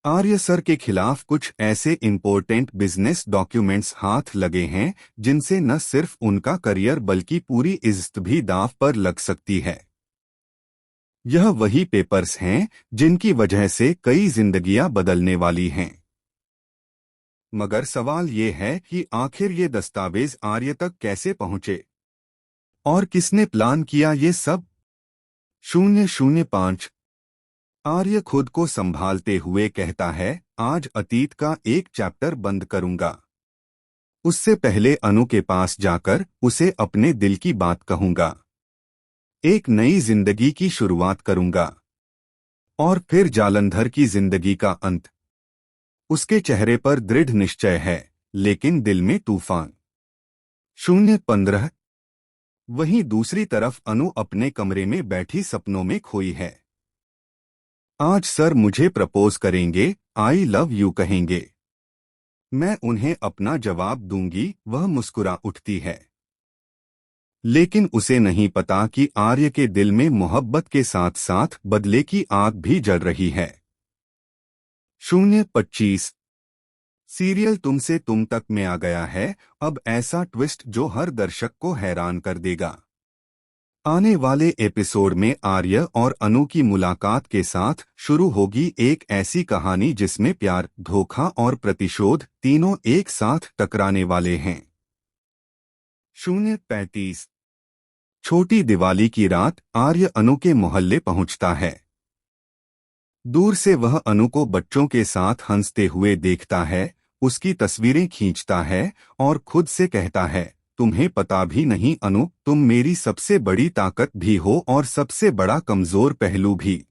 आर्य sir के खिलाफ कुछ ऐसे इम्पोर्टेंट बिजनेस डॉक्यूमेंट्स हाथ लगे हैं जिनसे न सिर्फ उनका करियर बल्कि पूरी इज्जत भी दांव पर लग सकती है। यह वही पेपर्स हैं जिनकी वजह से कई जिंदगियां बदलने वाली हैं। मगर सवाल ये है कि आखिर ये दस्तावेज आर्य तक कैसे पहुंचे और किसने प्लान किया ये सब। 005 आर्य खुद को संभालते हुए कहता है, आज अतीत का एक चैप्टर बंद करूंगा। उससे पहले अनु के पास जाकर उसे अपने दिल की बात कहूंगा। एक नई जिंदगी की शुरुआत करूंगा और फिर जालंधर की जिंदगी का अंत। उसके चेहरे पर दृढ़ निश्चय है, लेकिन दिल में तूफान। 015 वहीं दूसरी तरफ अनु अपने कमरे में बैठी सपनों में खोई है। आज सर मुझे प्रपोज करेंगे, आई लव यू कहेंगे। मैं उन्हें अपना जवाब दूंगी, वह मुस्कुरा उठती है। लेकिन उसे नहीं पता कि आर्य के दिल में मोहब्बत के साथ साथ बदले की आग भी जल रही है। 025 सीरियल तुमसे तुम तक में आ गया है, अब ऐसा ट्विस्ट जो हर दर्शक को हैरान कर देगा। आने वाले एपिसोड में आर्य और अनु की मुलाकात के साथ शुरू होगी एक ऐसी कहानी जिसमें प्यार, धोखा और प्रतिशोध तीनों एक साथ टकराने वाले हैं। 035 छोटी दिवाली की रात आर्य अनु के मोहल्ले पहुंचता है। दूर से वह अनु को बच्चों के साथ हंसते हुए देखता है, उसकी तस्वीरें खींचता है और खुद से कहता है, तुम्हें पता भी नहीं अनु, तुम मेरी सबसे बड़ी ताकत भी हो और सबसे बड़ा कमजोर पहलू भी।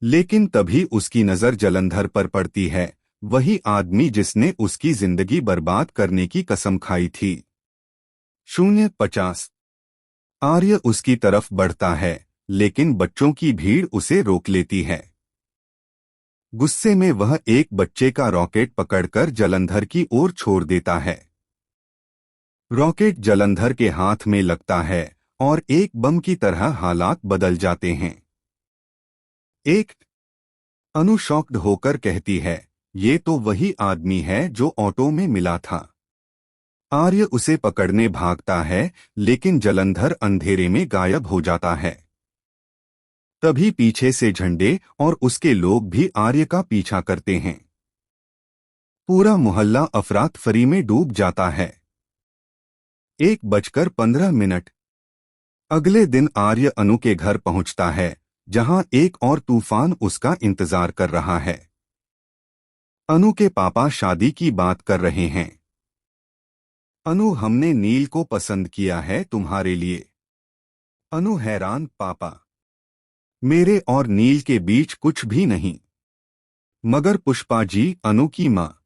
लेकिन तभी उसकी नजर जलंधर पर पड़ती है, वही आदमी जिसने उसकी जिंदगी बर्बाद करने की कसम खाई थी। 050 आर्य उसकी तरफ बढ़ता है, लेकिन बच्चों की भीड़ उसे रोक लेती है। गुस्से में वह एक बच्चे का रॉकेट पकड़कर जलंधर की ओर छोड़ देता है। रॉकेट जलंधर के हाथ में लगता है और एक बम की तरह हालात बदल जाते हैं। अनु शॉक्ड होकर कहती है, ये तो वही आदमी है जो ऑटो में मिला था। आर्य उसे पकड़ने भागता है, लेकिन जलंधर अंधेरे में गायब हो जाता है। तभी पीछे से झंडे और उसके लोग भी आर्य का पीछा करते हैं। पूरा मोहल्ला अफरातफरी में डूब जाता है। 1:15 अगले दिन आर्य अनु के घर पहुंचता है, जहां एक और तूफान उसका इंतजार कर रहा है। अनु के पापा शादी की बात कर रहे हैं। अनु, हमने नील को पसंद किया है तुम्हारे लिए। अनु हैरान, पापा, मेरे और नील के बीच कुछ भी नहीं। मगर पुष्पा जी, अनु की मां,